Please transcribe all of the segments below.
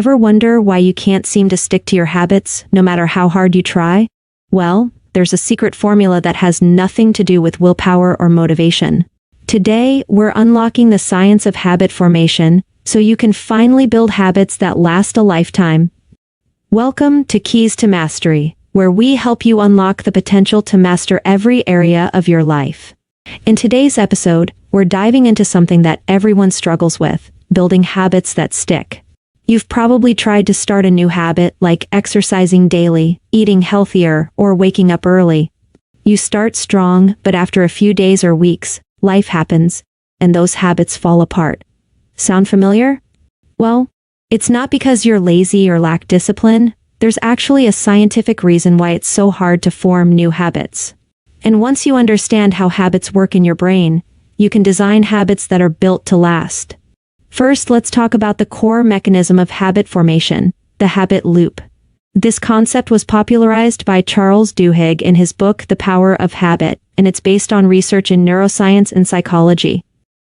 Ever wonder why you can't seem to stick to your habits, no matter how hard you try? Well, there's a secret formula that has nothing to do with willpower or motivation. Today, we're unlocking the science of habit formation, so you can finally build habits that last a lifetime. Welcome to Keys to Mastery, where we help you unlock the potential to master every area of your life. In today's episode, we're diving into something that everyone struggles with, building habits that stick. You've probably tried to start a new habit like exercising daily, eating healthier, or waking up early. You start strong, but after a few days or weeks, life happens, and those habits fall apart. Sound familiar? Well, it's not because you're lazy or lack discipline. There's actually a scientific reason why it's so hard to form new habits. And once you understand how habits work in your brain, you can design habits that are built to last. First, let's talk about the core mechanism of habit formation, the habit loop. This concept was popularized by Charles Duhigg in his book The Power of Habit, and it's based on research in neuroscience and psychology.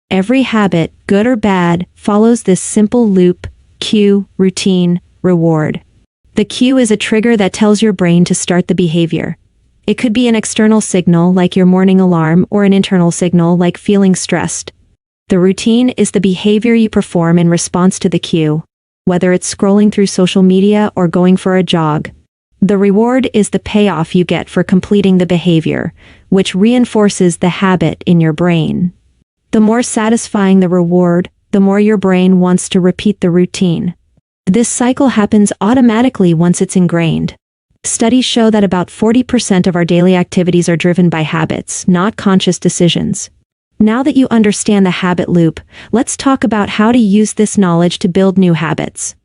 Every habit, good or bad, follows this simple loop: cue, routine, reward. The cue is a trigger that tells your brain to start the behavior. It could be an external signal like your morning alarm or an internal signal like feeling stressed. The routine is the behavior you perform in response to the cue, whether it's scrolling through social media or going for a jog. The reward is the payoff you get for completing the behavior, which reinforces the habit in your brain. The more satisfying the reward, the more your brain wants to repeat the routine. This cycle happens automatically once it's ingrained. Studies show that about 40% of our daily activities are driven by habits, not conscious decisions. Now that you understand the habit loop, let's talk about how to use this knowledge to build new habits.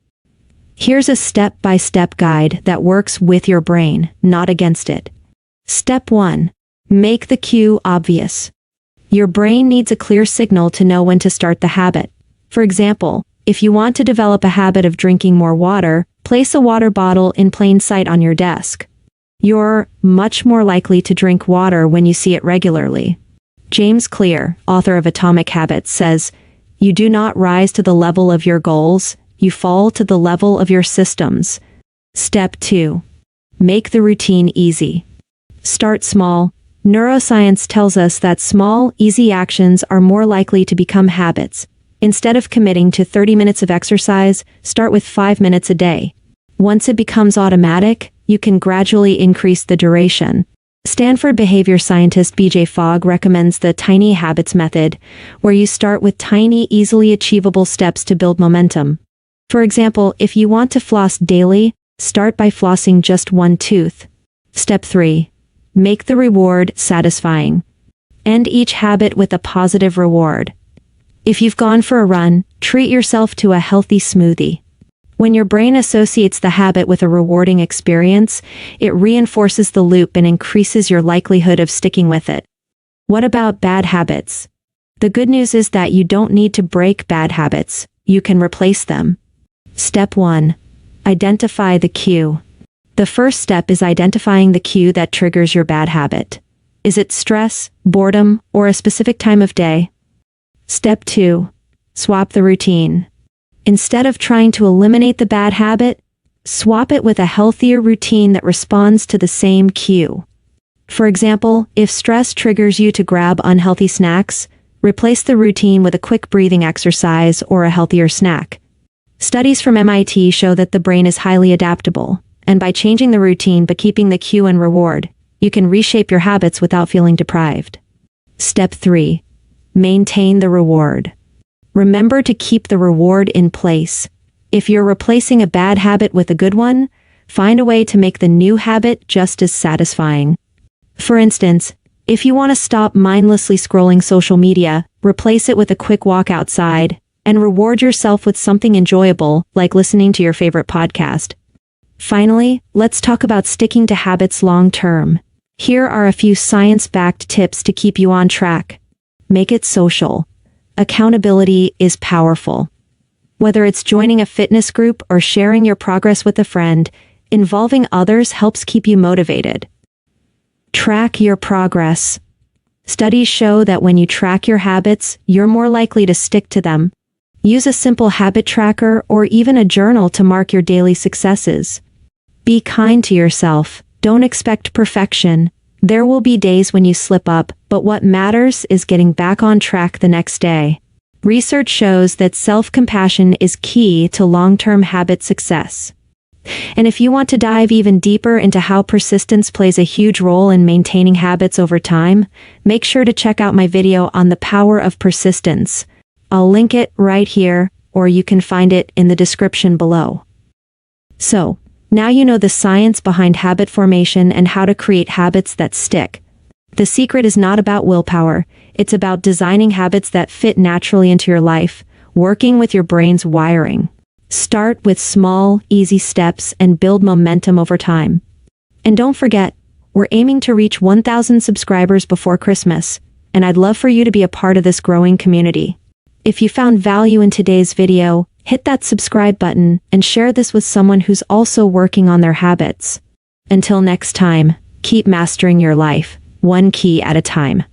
Here's a step-by-step guide that works with your brain, not against it. Step 1. Make the cue obvious. Your brain needs a clear signal to know when to start the habit. For example, if you want to develop a habit of drinking more water, place a water bottle in plain sight on your desk. You're much more likely to drink water when you see it regularly. James Clear, author of Atomic Habits, says, "You do not rise to the level of your goals, you fall to the level of your systems." Step 2. Make the routine easy. Start small. Neuroscience tells us that small, easy actions are more likely to become habits. Instead of committing to 30 minutes of exercise, start with 5 minutes a day. Once it becomes automatic, you can gradually increase the duration. Stanford behavior scientist B.J. Fogg recommends the tiny habits method, where you start with tiny, easily achievable steps to build momentum. For example, if you want to floss daily, start by flossing just one tooth. Step 3. Make the reward satisfying. End each habit with a positive reward. If you've gone for a run, treat yourself to a healthy smoothie. When your brain associates the habit with a rewarding experience, it reinforces the loop and increases your likelihood of sticking with it. What about bad habits? The good news is that you don't need to break bad habits, you can replace them. Step 1. Identify the cue. The first step is identifying the cue that triggers your bad habit. Is it stress, boredom, or a specific time of day? Step 2. Swap the routine. Instead of trying to eliminate the bad habit, swap it with a healthier routine that responds to the same cue. For example, if stress triggers you to grab unhealthy snacks, replace the routine with a quick breathing exercise or a healthier snack. Studies from MIT show that the brain is highly adaptable, and by changing the routine but keeping the cue and reward, you can reshape your habits without feeling deprived. Step 3. Maintain the reward. Remember to keep the reward in place. If you're replacing a bad habit with a good one, find a way to make the new habit just as satisfying. For instance, if you want to stop mindlessly scrolling social media, replace it with a quick walk outside, and reward yourself with something enjoyable, like listening to your favorite podcast. Finally, let's talk about sticking to habits long term. Here are a few science-backed tips to keep you on track. Make it social. Accountability is powerful. Whether it's joining a fitness group or sharing your progress with a friend, involving others helps keep you motivated. Track your progress. Studies show that when you track your habits, you're more likely to stick to them. Use a simple habit tracker or even a journal to mark your daily successes. Be kind to yourself. Don't expect perfection. There will be days when you slip up, but what matters is getting back on track the next day. Research shows that self-compassion is key to long-term habit success. And if you want to dive even deeper into how persistence plays a huge role in maintaining habits over time, make sure to check out my video on the power of persistence. I'll link it right here, or you can find it in the description below. So, now you know the science behind habit formation and how to create habits that stick. The secret is not about willpower, it's about designing habits that fit naturally into your life, working with your brain's wiring. Start with small, easy steps and build momentum over time. And don't forget, we're aiming to reach 1,000 subscribers before Christmas, and I'd love for you to be a part of this growing community. If you found value in today's video, hit that subscribe button and share this with someone who's also working on their habits. Until next time, keep mastering your life, one key at a time.